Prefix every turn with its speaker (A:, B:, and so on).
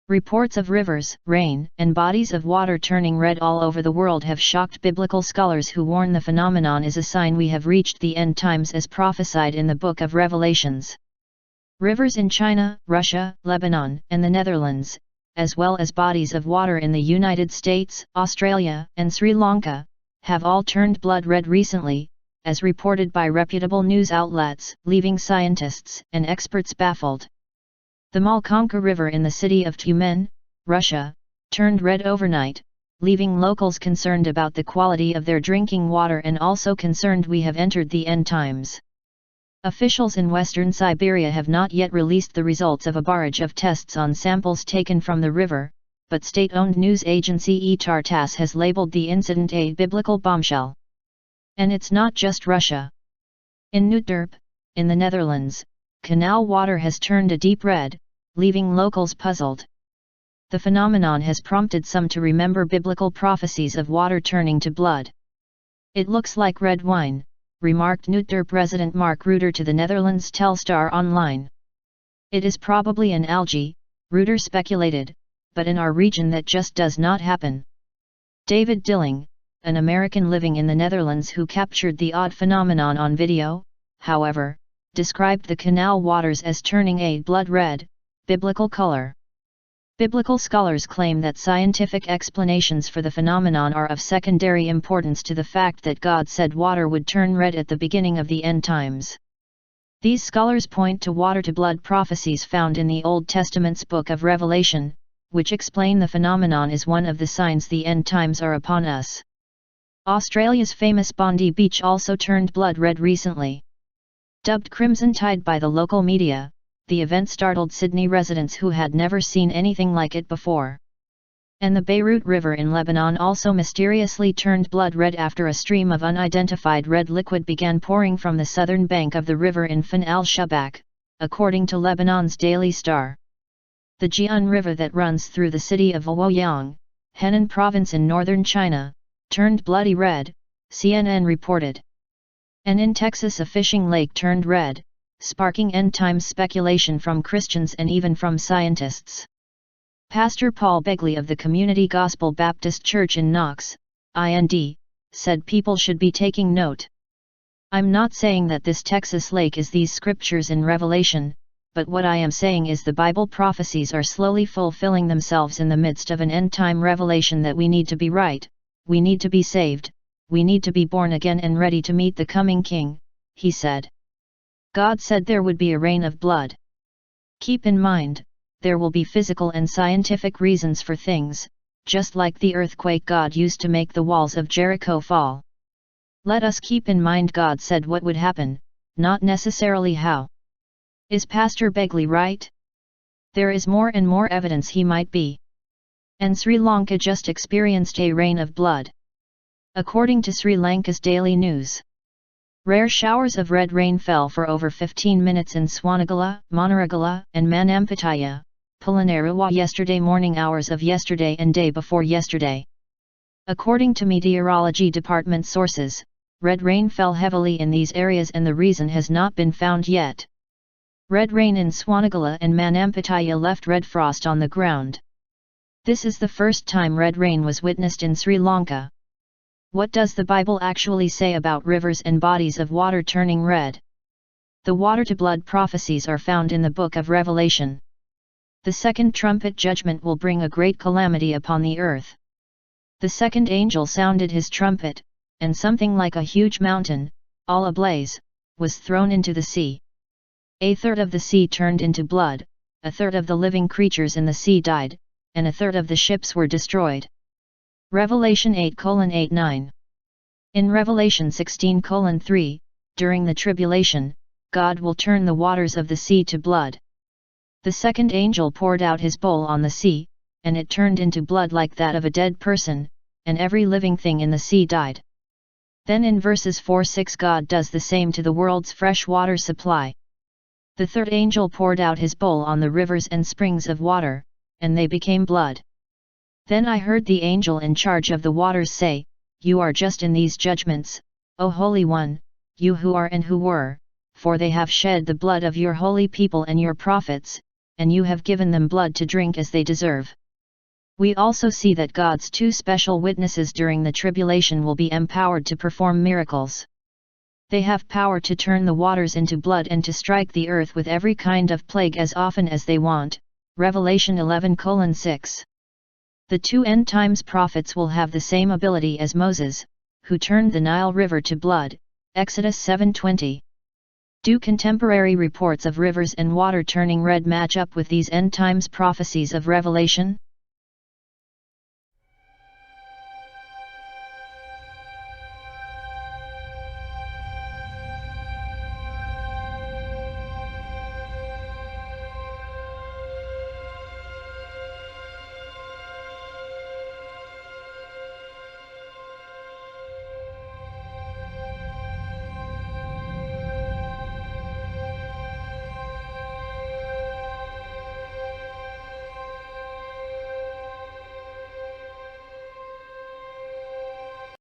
A: Reports of rivers, rain, and bodies of water turning red all over the world have shocked biblical scholars who warn the phenomenon is a sign we have reached the end times as prophesied in the Book of Revelations. Rivers in China, Russia, Lebanon, and the Netherlands, as well as bodies of water in the United States, Australia, and Sri Lanka, have all turned blood red recently, as reported by reputable news outlets, leaving scientists and experts baffled. The Malkonka River in the city of Tyumen, Russia, turned red overnight, leaving locals concerned about the quality of their drinking water and also concerned we have entered the end times. Officials in western Siberia have not yet released the results of a barrage of tests on samples taken from the river, but state-owned news agency ETAR-TASS has labeled the incident a biblical bombshell. And it's not just Russia. In Nootdorp, in the Netherlands, canal water has turned a deep red, leaving locals puzzled. The phenomenon has prompted some to remember biblical prophecies of water turning to blood. "It looks like red wine," remarked Nootdorp resident Mark Reuter to the Netherlands Telstar Online. "It is probably an algae," Reuter speculated, "but in our region that just does not happen." David Dilling, an American living in the Netherlands who captured the odd phenomenon on video, however, described the canal waters as turning a blood red, biblical color. Biblical scholars claim that scientific explanations for the phenomenon are of secondary importance to the fact that God said water would turn red at the beginning of the end times. These scholars point to water-to-blood prophecies found in the Old Testament's Book of Revelation, which explain the phenomenon is one of the signs the end times are upon us. Australia's famous Bondi Beach also turned blood red recently. Dubbed Crimson Tide by the local media, the event startled Sydney residents who had never seen anything like it before. And the Beirut River in Lebanon also mysteriously turned blood red after a stream of unidentified red liquid began pouring from the southern bank of the river in Fan al-Shubak, according to Lebanon's Daily Star. The Jian River that runs through the city of Luoyang, Henan province in northern China, turned bloody red, CNN reported. And in Texas a fishing lake turned red, sparking end-times speculation from Christians and even from scientists. Pastor Paul Begley of the Community Gospel Baptist Church in Knox, IND, said people should be taking note. "I'm not saying that this Texas lake is these scriptures in Revelation, but what I am saying is the Bible prophecies are slowly fulfilling themselves in the midst of an end-time revelation that we need to be right, we need to be saved, we need to be born again and ready to meet the coming King," he said. God said there would be a rain of blood. Keep in mind, there will be physical and scientific reasons for things, just like the earthquake God used to make the walls of Jericho fall. Let us keep in mind God said what would happen, not necessarily how. Is Pastor Begley right? There is more and more evidence he might be. And Sri Lanka just experienced a rain of blood. According to Sri Lanka's Daily News, rare showers of red rain fell for over 15 minutes in Swanagala, Monaragala, and Manampataya, Polonnaruwa yesterday morning hours of yesterday and day before yesterday. According to meteorology department sources, red rain fell heavily in these areas and the reason has not been found yet. Red rain in Swanagala and Manampataya left red frost on the ground. This is the first time red rain was witnessed in Sri Lanka. What does the Bible actually say about rivers and bodies of water turning red? The water-to-blood prophecies are found in the Book of Revelation. The second trumpet judgment will bring a great calamity upon the earth. The second angel sounded his trumpet, and something like a huge mountain, all ablaze, was thrown into the sea. A third of the sea turned into blood, a third of the living creatures in the sea died, and a third of the ships were destroyed. Revelation 8:8-9. In Revelation 16:3, during the tribulation, God will turn the waters of the sea to blood. The second angel poured out his bowl on the sea, and it turned into blood like that of a dead person, and every living thing in the sea died. Then in verses 4-6 God does the same to the world's fresh water supply. The third angel poured out his bowl on the rivers and springs of water, and they became blood. Then I heard the angel in charge of the waters say, "You are just in these judgments, O Holy One, you who are and who were, for they have shed the blood of your holy people and your prophets, and you have given them blood to drink as they deserve. We also see that God's two special witnesses during the tribulation will be empowered to perform miracles. They have power to turn the waters into blood and to strike the earth with every kind of plague as often as they want. Revelation 11:6. The two end times prophets will have the same ability as Moses, who turned the Nile River to blood. Exodus 7:20. Do contemporary reports of rivers and water turning red match up with these end times prophecies of Revelation?